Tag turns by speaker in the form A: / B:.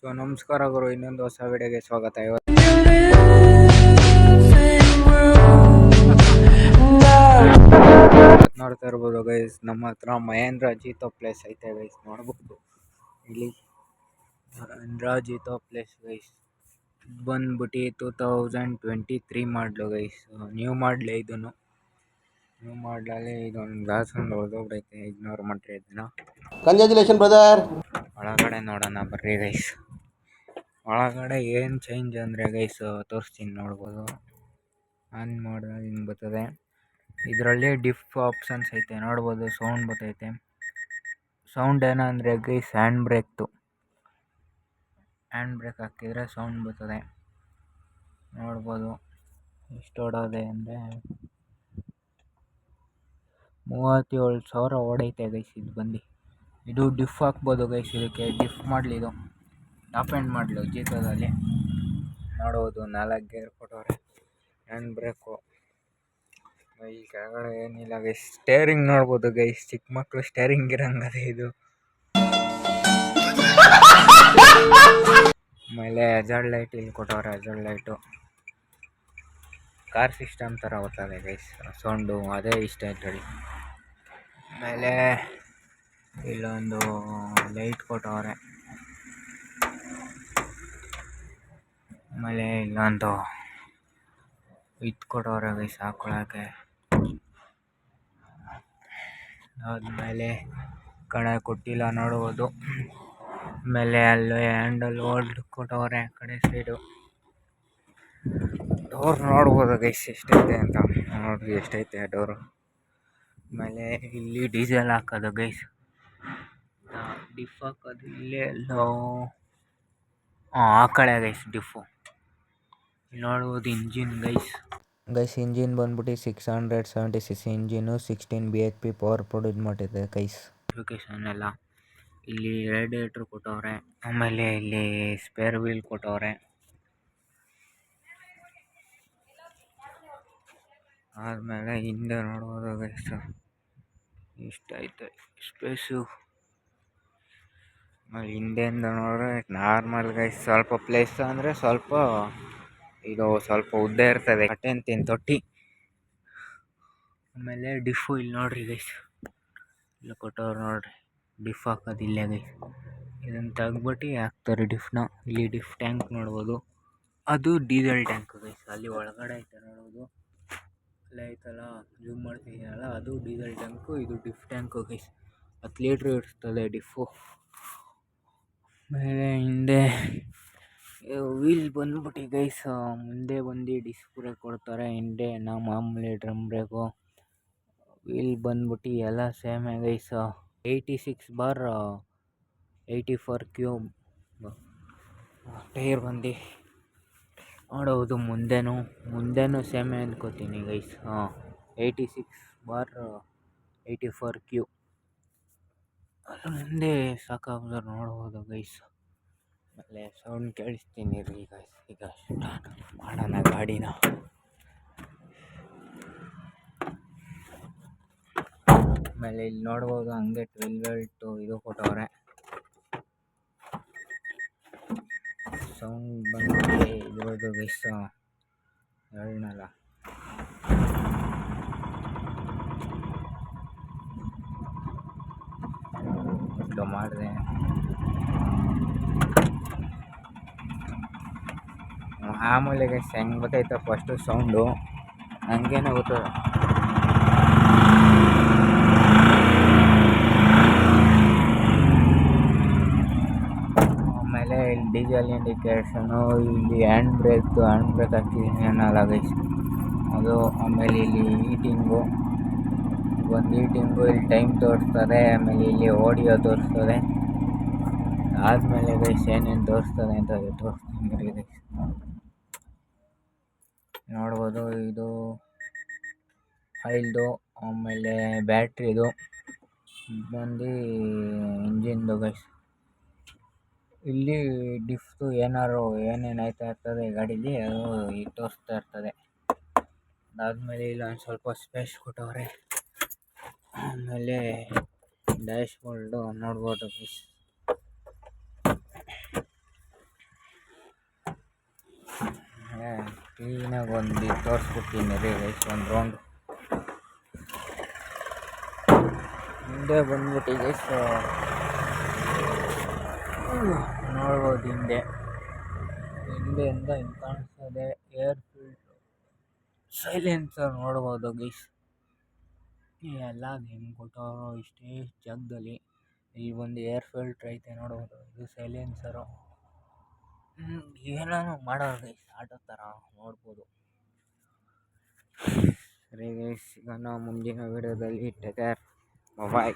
A: So ನಮಸ್ಕಾರ ಗುರು, ಇನ್ನೊಂದು ಹೊಸ ವಿಡಿಯೋಗೆ ಸ್ವಾಗತ. ಇವತ್ತು ನೋಡ್ತಾ ಇರ್ಬೋದು ಗೈಸ್, ನಮ್ಮ ಹತ್ರ ಮಹೇಂದ್ರ ಜೀತೋ ಪ್ಲೇಸ್ ಐತೆ ಗೈಸ್. ನೋಡ್ಬೋದು ಇಲ್ಲಿ ಮಹೇಂದ್ರ ಜೀತೋ ಪ್ಲೇಸ್ ಗೈಸ್. ಬಂದ್ಬಿಟ್ಟು 2023 ಮಾಡಲು ಗೈಸ್. ನ್ಯೂ ಮಾಡಲೇ ಇದನ್ನು. ನ್ಯೂ ಮಾಡಲಲ್ಲಿ ಇದೊಂದು ಗ್ಲಾಸ್ ಒಂದು ಹೊಡೆದೋಗ್ಬಿಟ್ಟೈತೆ. ಇಗ್ನೋರ್ ಮಾಡ್ರಿ ಇದನ್ನ.
B: Congratulation brother.
A: ಒಳಗಡೆ ನೋಡೋಣ ಬರ್ರಿ ಗೈಸ್. ಒಳಗಡೆ ಏನು ಚೇಂಜ್ ಅಂದರೆ ಗೈಸ್ ತೋರಿಸ್ತೀನಿ, ನೋಡ್ಬೋದು. ಆನ್ ಮಾಡಿದಾಗ ಹಿಂಗೆ ಬರ್ತದೆ. ಇದರಲ್ಲಿ ಡಿಫ್ ಆಪ್ಷನ್ಸ್ ಐತೆ, ನೋಡ್ಬೋದು. ಸೌಂಡ್ ಬರ್ತೈತೆ. ಸೌಂಡ್ ಏನಂದರೆ ಗೈಸ್ ಹ್ಯಾಂಡ್ ಬ್ರೇಕ್ ಹಾಕಿದರೆ ಸೌಂಡ್ ಬರ್ತದೆ, ನೋಡ್ಬೋದು. ಎಷ್ಟು ಹೊಡೋದೆ ಅಂದರೆ 37,000 ಹೊಡೈತೆ ಗೈಸ್ ಇದು ಬಂದು. ಇದು ಡಿಫ್ ಹಾಕ್ಬೋದು ಗೈಸ್. ಇದಕ್ಕೆ ಡಿಫ್ ಮಾಡಲಿದು ಟಾಪ್ ಆ್ಯಂಡ್ ಮಾಡಲು ಜೀತೋದಲ್ಲಿ ನೋಡ್ಬೋದು. 4 ಗೇರ್ ಕೊಟ್ಟವ್ರೆ. ಹ್ಯಾಂಡ್ ಬ್ರೇಕು ಈ ಕೆಳಗಡೆ ಏನಿಲ್ಲ ಗೈಸ್. ಸ್ಟೇರಿಂಗ್ ನೋಡ್ಬೋದು ಗೈಸ್, ಚಿಕ್ಕ ಮಕ್ಕಳು ಸ್ಟೇರಿಂಗ್ ಇರಂಗದೆ ಇದು. ಆಮೇಲೆ ಅಜಾರ್ಡ್ ಲೈಟ್ ಇಲ್ಲಿ ಕೊಟ್ಟವ್ರೆ. ಅಜಾರ್ಡ್ ಲೈಟು ಕಾರ್ ಸಿಸ್ಟಮ್ ಥರ ಬರ್ತದೆ ಗೈಸ್. ಸೌಂಡು ಅದೇ ಇಷ್ಟ ಆಯ್ತಳಿ. ಆಮೇಲೆ ಇಲ್ಲೊಂದು ಲೈಟ್ ಕೊಟ್ಟವ್ರೆ. ಆಮೇಲೆ ಇಲ್ಲೊಂದು ಇದು ಕೊಟ್ಟವ್ರೆ ಗೈಸ್ ಹಾಕೊಳಕ್ಕೆ. ಆದಮೇಲೆ ಕಡೆ ಕೊಟ್ಟಿಲ್ಲ, ನೋಡ್ಬೋದು. ಆಮೇಲೆ ಅಲ್ಲಿ ಹ್ಯಾಂಡಲ್ ಹೋಲ್ಡ್ ಕೊಟ್ಟವ್ರೆ ಆ ಕಡೆ ಸೈಡು. ಡೋರ್ ನೋಡ್ಬೋದು ಗೈಸ್ ಎಷ್ಟೈತೆ ಅಂತ. ನೋಡ್ರಿ ಎಷ್ಟೈತೆ ಡೋರು. ಆಮೇಲೆ ಇಲ್ಲಿ ಡೀಸೆಲ್ ಹಾಕೋದು ಗೈಸ್. ಡಿಫ್ ಹಾಕೋದು ಇಲ್ಲೇ ಎಲ್ಲೋ ಆ ಕಡೆ ಗೈಸ್ ಡಿಫು. ನೋಡ್ಬೋದು ಇಂಜಿನ್ ಗೈಸ್ ಇಂಜಿನ್ ಬಂದ್ಬಿಟ್ಟು 676 ಇಂಜಿನು, 16 BHP ಪವರ್ ಪ್ರೊಡ್ಯೂಸ್ ಮಾಡಿದೆ ಗೈಸ್. ಲೊಕೇಶನ್ ಎಲ್ಲ ಇಲ್ಲಿ ರೇಡಿಯೇಟ್ರ್ ಕೊಟ್ಟವ್ರೆ. ಆಮೇಲೆ ಇಲ್ಲಿ ಸ್ಪೇರ್ ವೀಲ್ ಕೊಟ್ಟವ್ರೆ. ಆದಮೇಲೆ ಹಿಂದೆ ನೋಡ್ಬೋದು ಗೈಸ್ ಇಷ್ಟೈತೆ ಸ್ಪೇಸು. ಆಮೇಲೆ ಹಿಂದೆಯಿಂದ ನೋಡಿದ್ರೆ ನಾರ್ಮಲ್ ಗೈಸ್. ಸ್ವಲ್ಪ ಪ್ಲೇಸ್ ಅಂದರೆ ಸ್ವಲ್ಪ ಉದ್ದ ಇರ್ತದೆ, ಕಟ್ಟೆಂತಿನ ತೊಟ್ಟಿ. ಆಮೇಲೆ ಡಿಫು ಇಲ್ಲಿ ನೋಡ್ರಿ ಗೈಸ್, ಇಲ್ಲಿ ಕೊಟ್ಟವ್ರು ನೋಡ್ರಿ. ಡಿಫ್ ಹಾಕೋದು ಇಲ್ಲೇ ಗೈಸ್. ಇದನ್ನು ತೆಗ್ಬಿಟ್ಟು ಹಾಕ್ತಾರೆ ಡಿಫ್ನ. ಇಲ್ಲಿ ಡಿಫ್ ಟ್ಯಾಂಕ್ ನೋಡ್ಬೋದು, ಅದು ಡೀಸೆಲ್ ಟ್ಯಾಂಕ್ ಗೈಸ್. ಅಲ್ಲಿ ಒಳಗಡೆ ಐತೆ ನೋಡ್ಬೋದು, ಅಲ್ಲೇ ಐತಲ್ಲ ಜೂಮ್ ಮಾಡ್ತಿದ್ದೀನಲ್ಲ, ಅದು ಡೀಸೆಲ್ ಟ್ಯಾಂಕು. ಇದು ಡಿಫ್ ಟ್ಯಾಂಕು ಗೈಸ್. 10 ಲೀಟ್ರ್ ಇರ್ತದೆ ಡಿಫು. ಆಮೇಲೆ ಹಿಂದೆ ವೀಲ್ ಬಂದ್ಬಿಟ್ಟು ಗೈಸ್, ಮುಂದೆ ಬಂದು ಡಿಸ್ಕ್ ಬ್ರೇಕ್ ಕೊಡ್ತಾರೆ. ಹಿಂದೆ ಮಾಮೂಲಿ ಡ್ರಮ್ ಬ್ರೇಕು. ವೀಲ್ ಬಂದ್ಬಿಟ್ಟು ಎಲ್ಲ ಸೇಮೇ ಗೈಸ್. 86/84 ಕ್ಯೂಬ್ ಟೈರ್ ಬಂದು ನೋಡೋದು. ಮುಂದೆನೂ ಸೇಮೇ ಅಂದ್ಕೋತೀನಿ ಗೈಸ್. 86/84 ಕ್ಯೂಬ್. ಅದು ಮುಂದೆ ಸಾಕಾಗೋದು ನೋಡ್ಬೋದು ಗೈಸ್. ಆಮೇಲೆ ಸೌಂಡ್ ಕೇಳಿಸ್ತೀನಿ ರೀ ಗೈಸ್. ಈಗ ಮಾಡೋಣ ಗಾಡಿನ. ಆಮೇಲೆ ಇಲ್ಲಿ ನೋಡ್ಬೋದು ಹಂಗೆ 12 ವೋಲ್ಟು ಇದು ಕೊಟ್ಟವ್ರೆ. ಸೌಂಡ್ ಬಂದು ಇದ್ರದ್ದು ಗೈಸ್ ಹೇಳೋಣಲ್ಲ. ಇದು ಮಾಡಿದೆ ಮಾಮೂಲಿ ಗೈಸ್. ಹೆಂಗೆ ಗೊತ್ತಾಯ್ತಾ ಫಸ್ಟು ಸೌಂಡು ಹಂಗೇನೆ ಗೊತ್ತದ. ಆಮೇಲೆ ಇಲ್ಲಿ ಡೀಸೆಲ್ ಇಂಡಿಕೇಷನು, ಇಲ್ಲಿ ಹ್ಯಾಂಡ್ ಬ್ರೇಕ್ ಹಾಕಿದ್ದೀನಿ ಅನ್ನಲ್ಲ ಗೈಸ್ ಅದು. ಆಮೇಲೆ ಇಲ್ಲಿ ಹೀಟಿಂಗು, ಇಲ್ಲಿ ಟೈಮ್ ತೋರಿಸ್ತದೆ. ಆಮೇಲೆ ಇಲ್ಲಿ ಆಡಿಯೋ ತೋರಿಸ್ತದೆ. ಆದಮೇಲೆ ಗೈಸ್ ಏನೇನು ತೋರಿಸ್ತದೆ ಅಂತ ತೋರಿಸ್ತೀನಿ ಗೈಸ್. ನೋಡ್ಬೋದು ಇದು ಆಯಿಲ್ದು, ಆಮೇಲೆ ಬ್ಯಾಟ್ರಿದು ಬಂದು ಇಂಜಿನ್ದು ಗೈಸ್. ಇಲ್ಲಿ ಡಿಫ್ಟು ಏನೇನು ಆಯ್ತಾ ಇರ್ತದೆ ಗಾಡೀಲಿ ಅದು ತೋರಿಸ್ತಾ ಇರ್ತದೆ. ಅದಾದಮೇಲೆ ಇಲ್ಲ ಒಂದು ಸ್ವಲ್ಪ ಸ್ಪೇಸ್ ಕೊಟ್ಟವ್ರೆ. ಆಮೇಲೆ ಡ್ಯಾಶ್ ಬೋರ್ಡು ನೋಡ್ಬೋದು ಗೈಸ್. ಕ್ಲೀನಾಗಿ ಒಂದು ತೋರಿಸ್ಬಿಡ್ತೀನಿ ರೀ ಗೈಸ್ ಒಂದು ರೌಂಡ್ ಹಿಂದೆ ಬಂದ್ಬಿಟ್ಟು ಗೈಸ್ ನೋಡ್ಬೋದು ಹಿಂದೆಯಿಂದ ಹಿಂಗೆ ಕಾಣಿಸ್ತದೆ ಏರ್ ಫಿಲ್ಟ್ರು ಸೈಲೆನ್ಸರ್ ನೋಡ್ಬೋದು ಗೈಸ್ ಎಲ್ಲ ಹೆಂಗೆ ಕೊಟ್ಟವರು ಇಷ್ಟೇ ಜಾಗದಲ್ಲಿ ಈ ಒಂದು ಏರ್ ಫಿಲ್ಟ್ರ್ ಐತೆ ನೋಡ್ಬೋದು ಇದು ಸೈಲೆನ್ಸರು ಏನೋ ಮಾಡೋರು ಗೈಸ್ ಆಟೋ ಥರ ನೋಡ್ಬೋದು ಸರಿ ಗೈಸ್ ಈಗ ನಾವು ಮುಂದಿನ ವೀಡಿಯೋದಲ್ಲಿ ಟೇಕ್ ಕೇರ್ ಬಾಯ್